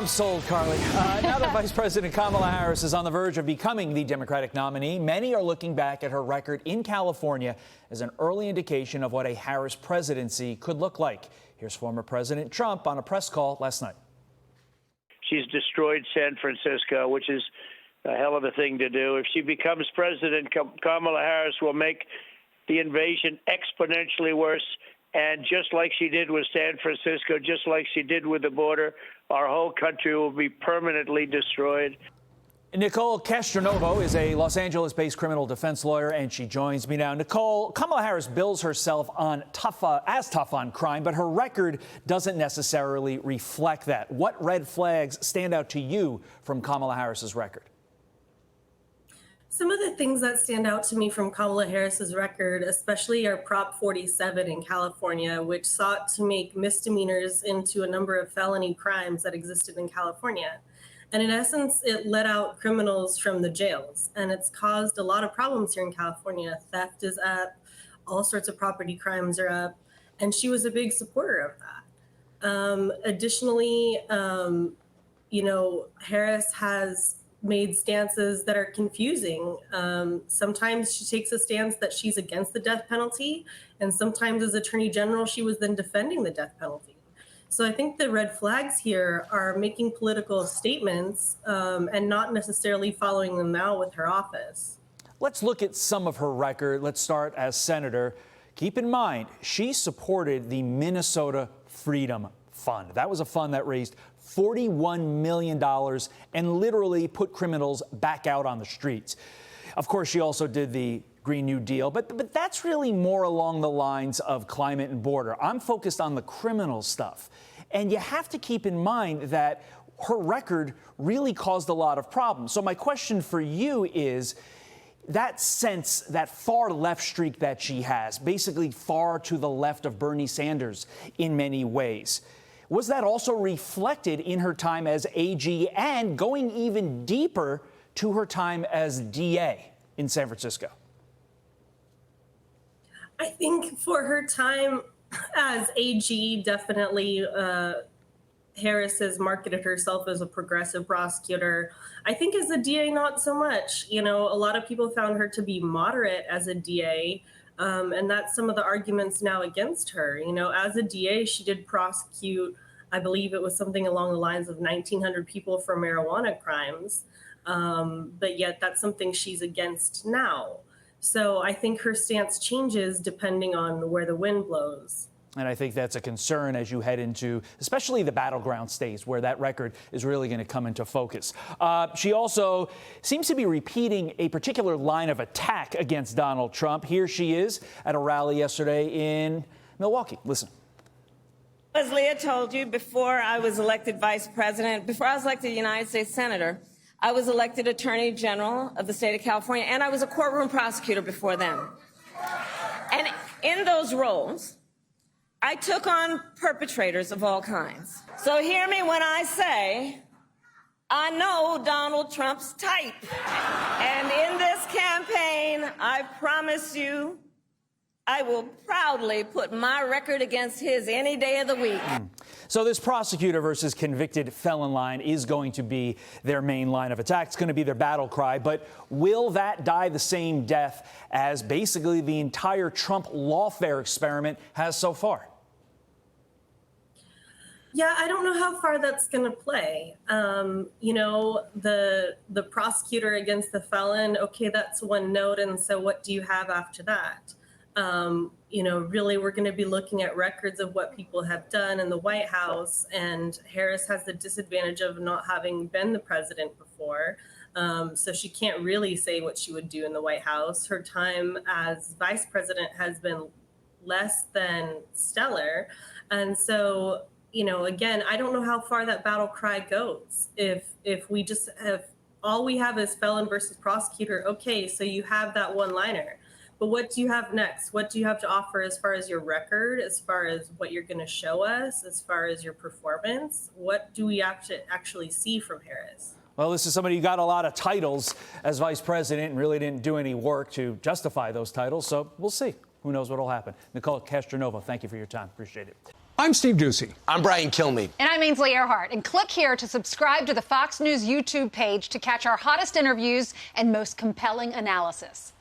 I'm sold, Carly. Now that Vice President Kamala Harris is on the verge of becoming the Democratic nominee, many are looking back at her record in California as an early indication of what a Harris presidency could look like. Here's former President Trump on a press call last night. She's destroyed San Francisco, which is a hell of a thing to do. If she becomes president, Kamala Harris will make the invasion exponentially worse. And just like she did with San Francisco, just like she did with the border, our whole country will be permanently destroyed. Nicole Castronovo is a Los Angeles-based criminal defense lawyer, and she joins me now. Nicole, Kamala Harris bills herself on as tough on crime, but her record doesn't necessarily reflect that. What red flags stand out to you from Kamala Harris's record? Some of the things that stand out to me from Kamala Harris's record, especially are Prop 47 in California, which sought to make misdemeanors into a number of felony crimes that existed in California. And in essence, it let out criminals from the jails, and it's caused a lot of problems here in California. Theft is up, all sorts of property crimes are up, and she was a big supporter of that. Additionally, Harris has made stances that are confusing. Sometimes she takes a stance that she's against the death penalty, and sometimes as Attorney General, she was then defending the death penalty. So I think the red flags here are making political statements and not necessarily following them out with her office. Let's look at some of her record. Let's start as senator. Keep in mind, she supported the Minnesota Freedom Fund. That was a fund that raised $41 million and literally put criminals back out on the streets. Of course, she also did the Green New Deal, but that's really more along the lines of climate and border. I'm focused on the criminal stuff. And you have to keep in mind that her record really caused a lot of problems. So my question for you is, that sense, that far left streak that she has, basically far to the left of Bernie Sanders in many ways, was that also reflected in her time as AG and going even deeper to her time as DA in San Francisco? I think for her time as AG, definitely Harris has marketed herself as a progressive prosecutor. I think as a DA, not so much. A lot of people found her to be moderate as a DA. And that's some of the arguments now against her. As a DA, she did prosecute, I believe it was something along the lines of 1,900 people for marijuana crimes. But yet that's something she's against now. So I think her stance changes depending on where the wind blows. And I think that's a concern as you head into, especially the battleground states, where that record is really going to come into focus. She also seems to be repeating a particular line of attack against Donald Trump. Here she is at a rally yesterday in Milwaukee. Listen. As Leah told you, before I was elected vice president, before I was elected United States Senator, I was elected Attorney General of the state of California, and I was a courtroom prosecutor before then. And in those roles, I took on perpetrators of all kinds. So hear me when I say, I know Donald Trump's type. And in this campaign, I promise you, I will proudly put my record against his any day of the week. So this prosecutor versus convicted felon line is going to be their main line of attack. It's going to be their battle cry. But will that die the same death as basically the entire Trump lawfare experiment has so far? Yeah, I don't know how far that's going to play. The prosecutor against the felon, okay, that's one note. And so what do you have after that? Really, we're going to be looking at records of what people have done in the White House, and Harris has the disadvantage of not having been the president before. So she can't really say what she would do in the White House. Her time as vice president has been less than stellar. And so, again, I don't know how far that battle cry goes. If we just have, all we have is felon versus prosecutor, okay, so you have that one-liner. But what do you have next? What do you have to offer as far as your record, as far as what you're going to show us, as far as your performance? What do we have to actually see from Harris? Well, this is somebody who got a lot of titles as vice president and really didn't do any work to justify those titles. So we'll see. Who knows what will happen. Nicole Castronovo, thank you for your time. Appreciate it. I'm Steve Ducey. I'm Brian Kilmeade. And I'm Ainsley Earhart. And click here to subscribe to the Fox News YouTube page to catch our hottest interviews and most compelling analysis.